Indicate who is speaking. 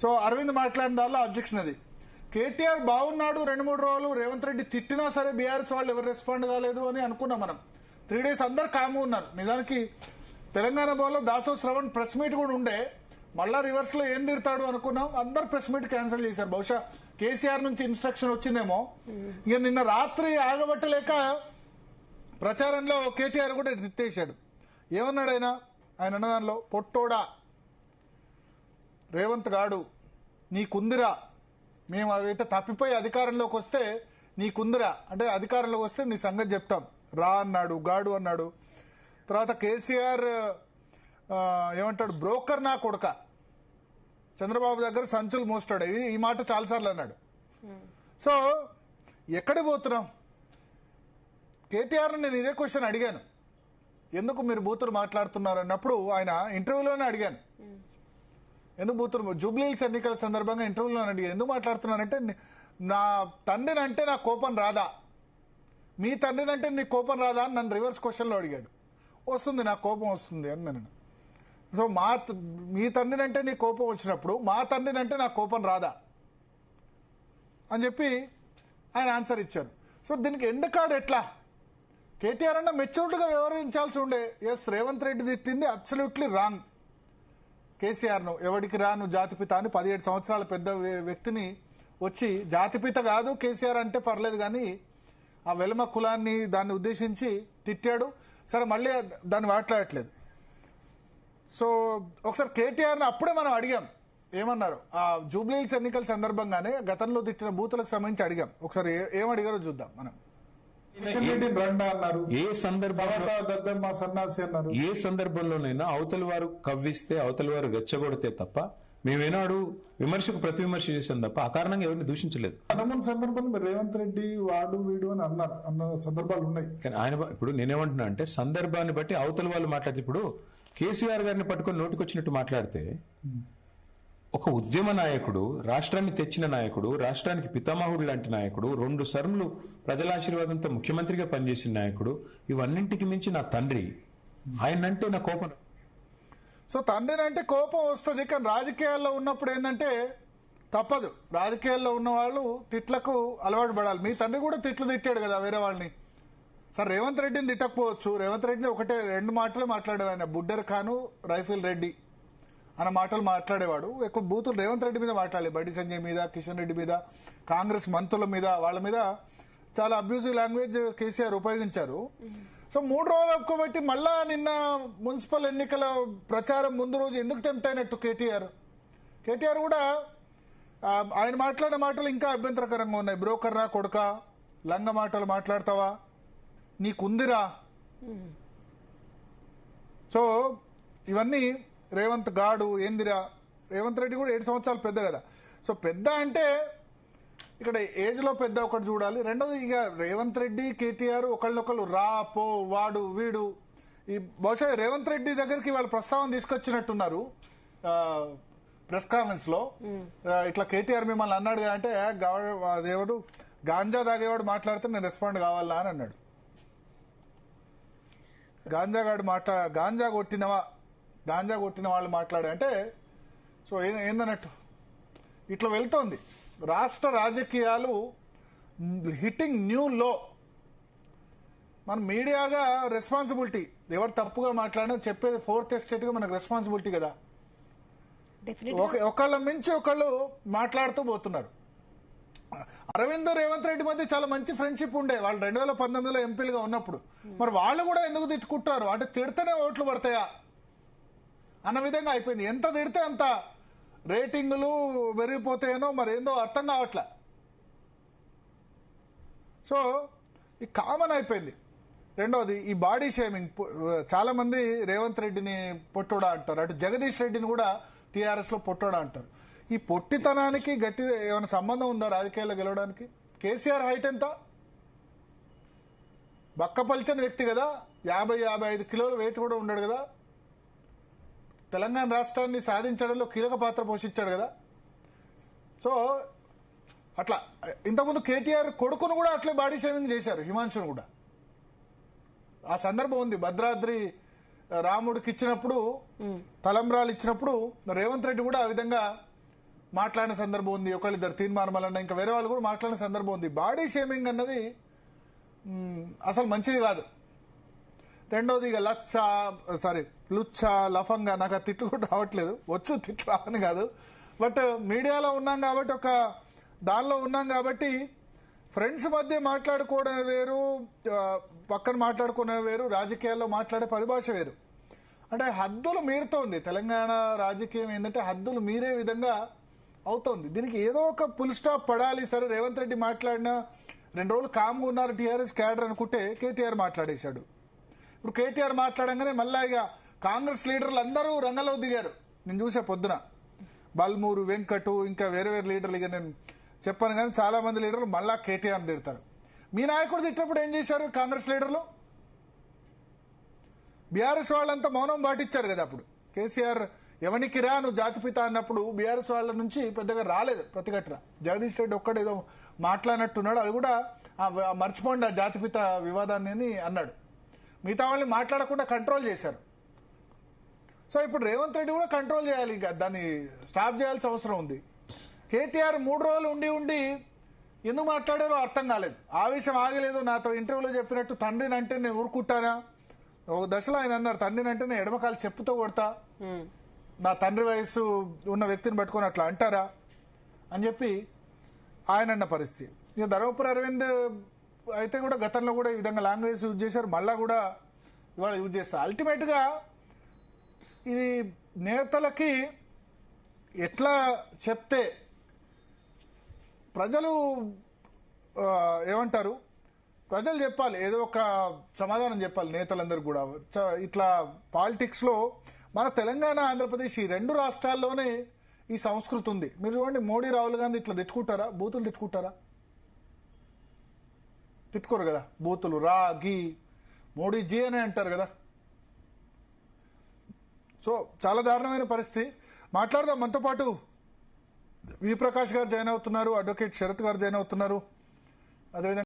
Speaker 1: So Arvind మాట్లాడిన దానిలో objection అది. కేటీఆర్ బాగున్నాడు 2-3 రోజులు, రేవంత్ రెడ్డి తిట్టినా సరే బీఆర్ఎస్ వాళ్ళు ఎవరు రెస్పాండ్ కాలేదు అని అనుకున్నాం మనం. 3 days అందరు కాము ఉన్నారు. నిజానికి తెలంగాణ భవన్లో దాసో శ్రవణ్ ప్రెస్ మీట్ కూడా ఉండే, మళ్ళా రివర్స్ లో ఏం తిడతాడు అనుకున్నాం. అందరు ప్రెస్ మీట్ క్యాన్సిల్ చేశారు. బహుశా కేసీఆర్ నుంచి ఇన్స్ట్రక్షన్ వచ్చిందేమో. ఇక నిన్న రాత్రి ఆగబట్టలేక ప్రచారంలో కేటీఆర్ కూడా తిట్టేశాడు. ఏమన్నాడు ఆయన అన్న దానిలో, పొట్టోడా రేవంత్ గాడు నీకుందిరా, మేము అయితే తప్పిపోయి అధికారంలోకి వస్తే నీకుందిరా, అంటే అధికారంలోకి వస్తే నీ సంగతి చెప్తాం రా అన్నాడు, గాడు అన్నాడు. తర్వాత కేసీఆర్ ఏమంటాడు, బ్రోకర్ నా కొడుక, చంద్రబాబు దగ్గర సంచులు మోస్తాడు, ఈ మాట చాలాసార్లు అన్నాడు. సో ఎక్కడికి పోతున్నాం? కేటీఆర్ నేను ఇదే క్వశ్చన్ అడిగాను, ఎందుకు మీరు బూతులు మాట్లాడుతున్నారు అన్నప్పుడు ఆయన ఇంటర్వ్యూలోనే అడిగాను, ఎందుకు బూతులు జూబ్లీహిల్స్ ఎన్నికల సందర్భంగా ఇంటర్వ్యూలోనే అడిగాను, ఎందుకు మాట్లాడుతున్నానంటే నా తండ్రిని అంటే నా కోపం రాదా, మీ తండ్రిని అంటే నీకు కోపం రాదా అని నన్ను రివర్స్ క్వశ్చన్లో అడిగాడు. వస్తుంది, నాకు కోపం వస్తుంది అని నేను. సో మీ తండ్రిని అంటే నీకు కోపం వచ్చినప్పుడు మా తండ్రిని అంటే నాకు కోపం రాదా అని చెప్పి ఆయన ఆన్సర్ ఇచ్చారు. సో దీనికి ఎండ్ కార్డ్ ఎట్లా? కేటీఆర్ అన్న మెచ్యూర్డ్గా వ్యవహరించాల్సి ఉండే. ఎస్, రేవంత్ రెడ్డి తిట్టింది అబ్సల్యూట్లీ రాంగ్. కేసీఆర్ను ఎవడికి రాను జాతిపిత అని 17 సంవత్సరాల పెద్ద వ్యక్తిని వచ్చి జాతిపిత కాదు కేసీఆర్ అంటే పర్లేదు కానీ ఆ వెలమ కులాన్ని దాన్ని ఉద్దేశించి తిట్టాడు. సరే మళ్ళీ దాన్ని మాట్లాడట్లేదు. సో ఒకసారి కేటీఆర్ని అప్పుడే మనం అడిగాం, ఏమన్నారు ఆ జూబ్లీహిల్స్ ఎన్నికల సందర్భంగానే గతంలో తిట్టిన బూతులకు సంబంధించి అడిగాం. ఒకసారి ఏమడిగారో చూద్దాం మనం.
Speaker 2: ఏ సందర్భంలోనైనా అవతల వారు కవ్విస్తే అవతల వారు రెచ్చగొడితే తప్ప మేమేనాడు విమర్శకు ప్రతి విమర్శ చేసాం తప్ప అకారణంగా ఎవరిని దూషించలేదు.
Speaker 1: సందర్భంలో రేవంత్ రెడ్డి వాడు వీడు అని అన్నారు అన్న సందర్భాలు ఉన్నాయి.
Speaker 2: కానీ ఆయన ఇప్పుడు నేనేమంటున్నా అంటే సందర్భాన్ని బట్టి అవతల వాళ్ళు మాట్లాడితే, ఇప్పుడు కేసీఆర్ గారిని పట్టుకొని నోటికొచ్చినట్టు మాట్లాడితే, ఒక ఉద్యమ నాయకుడు, రాష్ట్రాన్ని తెచ్చిన నాయకుడు, రాష్ట్రానికి పితామహుడు లాంటి నాయకుడు, 2 సార్లు ప్రజల ఆశీర్వాదంతో ముఖ్యమంత్రిగా పనిచేసిన నాయకుడు, ఇవన్నింటికి మించి నా తండ్రి, ఆయనంటే నా కోపం.
Speaker 1: సో తండ్రిని అంటే కోపం వస్తుంది, కానీ రాజకీయాల్లో ఉన్నప్పుడు ఏంటంటే తప్పదు. రాజకీయాల్లో ఉన్న వాళ్ళు తిట్లకు అలవాటు పడాలి. మీ తండ్రి కూడా తిట్లు తిట్టాడు కదా వేరే వాళ్ళని. సార్ రేవంత్ రెడ్డిని తిట్టకపోవచ్చు, రేవంత్ రెడ్డిని 2 మాటలే మాట్లాడేవాడు ఆయన, బుడ్డర్ ఖాను రైఫిల్ రెడ్డి అన్న మాటలు మాట్లాడేవాడు. ఎక్కువ బూతులు రేవంత్ రెడ్డి మీద మాట్లాడలేదు, బండి సంజయ్ మీద, కిషన్ రెడ్డి మీద, కాంగ్రెస్ మంత్రుల మీద, వాళ్ళ మీద చాలా అబ్యూజివ్ లాంగ్వేజ్ కేసీఆర్ ఉపయోగించారు. సో 3 రోజులు ఒప్పుకోబెట్టి మళ్ళా నిన్న మున్సిపల్ ఎన్నికల ప్రచారం ముందు రోజు ఎందుకు టెంప్ట్ అయినట్టు కేటీఆర్ కూడా ఆయన మాట్లాడిన మాటలు ఇంకా అభ్యంతరకరంగా ఉన్నాయి. బ్రోకర్ రా కొడుక, లంగ మాటలు మాట్లాడతావా, నీకుందిరా. సో ఇవన్నీ రేవంత్ గాడు ఏందిరా. రేవంత్ రెడ్డి కూడా 7 సంవత్సరాలు పెద్ద కదా. సో పెద్ద అంటే ఇక్కడ ఏజ్ లో పెద్ద ఒకటి చూడాలి. రెండోది ఇక రేవంత్ రెడ్డి కేటీఆర్ ఒకళ్ళొకళ్ళు రా పో వాడు వీడు. ఈ బహుశా రేవంత్ రెడ్డి దగ్గరికి వాళ్ళు ప్రస్తావన తీసుకొచ్చినట్టున్నారు ప్రెస్ కాన్ఫరెన్స్ లో. ఇట్లా కేటీఆర్ మిమ్మల్ని అన్నాడు అంటే అదేవాడు గాంజా తాగేవాడు మాట్లాడితే నేను రెస్పాండ్ కావాలా అని అన్నాడు. గాంజా కొట్టిన వాళ్ళు మాట్లాడే అంటే సో ఏందన్నట్టు ఇట్లా వెళ్తోంది రాష్ట్ర రాజకీయాలు. హిట్టింగ్ న్యూ లో. మన మీడియాగా రెస్పాన్సిబిలిటీ, ఎవరు తప్పుగా మాట్లాడినా చెప్పేది 4th ఎస్టేట్ గా మనకు రెస్పాన్సిబిలిటీ కదా. ఒకళ్ళ మించి ఒకళ్ళు మాట్లాడుతూ పోతున్నారు. అరవింద్ రేవంత్ రెడ్డి మధ్య చాలా మంచి ఫ్రెండ్షిప్ ఉండే వాళ్ళు 2019లో ఎంపీలుగా ఉన్నప్పుడు. మరి వాళ్ళు కూడా ఎందుకు తిట్టుకుంటారు అంటే తిడితేనే ఓట్లు పడతాయా అన్న విధంగా అయిపోయింది. ఎంత తిడితే అంత రేటింగులు పెరిగిపోతాయనో మరి ఏందో అర్థం కావట్లే. సో ఈ కామన్ అయిపోయింది. రెండవది ఈ బాడీ షేమింగ్. చాలా మంది రేవంత్ రెడ్డిని పొట్టోడా అంటారు, అటు జగదీష్ రెడ్డిని కూడా టీఆర్ఎస్ లో పొట్టోడా అంటారు. ఈ పొట్టితనానికి గట్టి ఏమైనా సంబంధం ఉందా రాజకీయాల్లో గెలవడానికి? కేసీఆర్ హైట్ ఎంత? బక్కపల్చని వ్యక్తి కదా, 50-55 కిలోల వెయిట్ కూడా ఉన్నాడు కదా. తెలంగాణ రాష్ట్రాన్ని సాధించడంలో కీలక పాత్ర పోషించాడు కదా. సో అట్లా ఇంతకుముందు కేటీఆర్ కొడుకును కూడా అట్లే బాడీ షేమింగ్ చేశారు, హిమాంశును కూడా. ఆ సందర్భం ఉంది. భద్రాద్రి రాముడికి ఇచ్చినప్పుడు తలంబ్రాలు ఇచ్చినప్పుడు రేవంత్ రెడ్డి కూడా ఆ విధంగా మాట్లాడిన సందర్భం ఉంది, ఒకళ్ళిద్దరు తీర్మానమలన్న ఇంకా వేరే వాళ్ళు కూడా మాట్లాడిన సందర్భం ఉంది. బాడీ షేమింగ్ అన్నది అసలు మంచిది కాదు. రెండోది ఇక లుచ్చ లఫంగా, నాకు ఆ తిట్లు కూడా రావట్లేదు, వచ్చు తిట్లు రావని కాదు, బట్ మీడియాలో ఉన్నాం కాబట్టి ఒక దానిలో ఉన్నాం కాబట్టి ఫ్రెండ్స్ మధ్య మాట్లాడుకోవడం వేరు, పక్కన మాట్లాడుకునే వేరు, రాజకీయాల్లో మాట్లాడే పరిభాష వేరు. అంటే హద్దులు మీరుతోంది తెలంగాణ రాజకీయం. ఏంటంటే హద్దులు మీరే విధంగా అవుతోంది. దీనికి ఏదో ఒక ఫుల్ స్టాప్ పడాలి. సరే రేవంత్ రెడ్డి మాట్లాడినా 2 రోజులు కామ్గా ఉన్నారు టీఆర్ఎస్ క్యాడర్ అనుకుంటే కేటీఆర్ మాట్లాడేశాడు. ఇప్పుడు కేటీఆర్ మాట్లాడంగానే మళ్ళా ఇక కాంగ్రెస్ లీడర్లు అందరూ రంగంలో దిగారు. నేను చూసే పొద్దున బల్మూరు, వెంకటు, ఇంకా వేరే వేరే లీడర్లు, ఇక నేను చెప్పాను కానీ చాలా మంది లీడర్లు మళ్ళా కేటీఆర్ తిడతారు. మీ నాయకుడు తిట్టినప్పుడు ఏం చేశారు కాంగ్రెస్ లీడర్లు? బీఆర్ఎస్ వాళ్ళంతా మౌనం పాటించారు కదా. అప్పుడు కేసీఆర్ ఎవనికి రా నువ్వు జాతిపిత అన్నప్పుడు బీఆర్ఎస్ వాళ్ళ నుంచి పెద్దగా రాలేదు ప్రతిఘటన. జగదీష్ రెడ్డి ఒక్కడేదో మాట్లాడినట్టున్నాడు, అది కూడా మర్చిపోండి ఆ జాతిపిత వివాదాన్ని అని అన్నాడు. మిగతా వాళ్ళని మాట్లాడకుండా కంట్రోల్ చేశారు. సో ఇప్పుడు రేవంత్ రెడ్డి కూడా కంట్రోల్ చేయాలి, ఇంకా దాన్ని స్టాప్ చేయాల్సిన అవసరం ఉంది. కేటీఆర్ 3 రోజులు ఉండి ఎందుకు మాట్లాడారో అర్థం కాలేదు. ఆవేశం ఆగలేదు. నాతో ఇంటర్వ్యూలో చెప్పినట్టు తండ్రిని అంటే నేను ఊరుకుంటానా, ఒక దశలో ఆయన అన్నారు తండ్రిని అంటే నేను ఎడమకాలు చెప్పుతో కొడతా, నా తండ్రి వయసు ఉన్న వ్యక్తిని పట్టుకొని అట్లా అంటారా అని చెప్పి ఆయన అన్న పరిస్థితి. ఇక ధర్మపురి అరవింద్ అయితే కూడా గతంలో కూడా ఈ విధంగా లాంగ్వేజ్ యూజ్ చేశారు, మళ్ళా కూడా ఇవాళ యూజ్ చేస్తారు. అల్టిమేట్గా ఇది నేతలకి ఎట్లా చెప్తే ప్రజలు ఏమంటారు, ప్రజలు చెప్పాలి, ఏదో ఒక సమాధానం చెప్పాలి నేతలందరూ కూడా. ఇట్లా పాలిటిక్స్లో మన తెలంగాణ, ఆంధ్రప్రదేశ్ ఈ 2 రాష్ట్రాల్లోనే ఈ సంస్కృతి ఉంది. మీరు చూడండి, మోడీ, రాహుల్ గాంధీ ఇట్లా తిట్టుకుంటారా? బూతులు తిట్టుకుంటారా? తిట్టుకోరు కదా. బూతులు రా గీ మోడీ జీ అనే అంటారు కదా. సో చాలా దారుణమైన పరిస్థితి. మాట్లాడదాం. మనతో పాటు వి ప్రకాష్ గారు జాయిన్ అవుతున్నారు, అడ్వకేట్ శరత్ గారు జాయిన్ అవుతున్నారు, అదేవిధంగా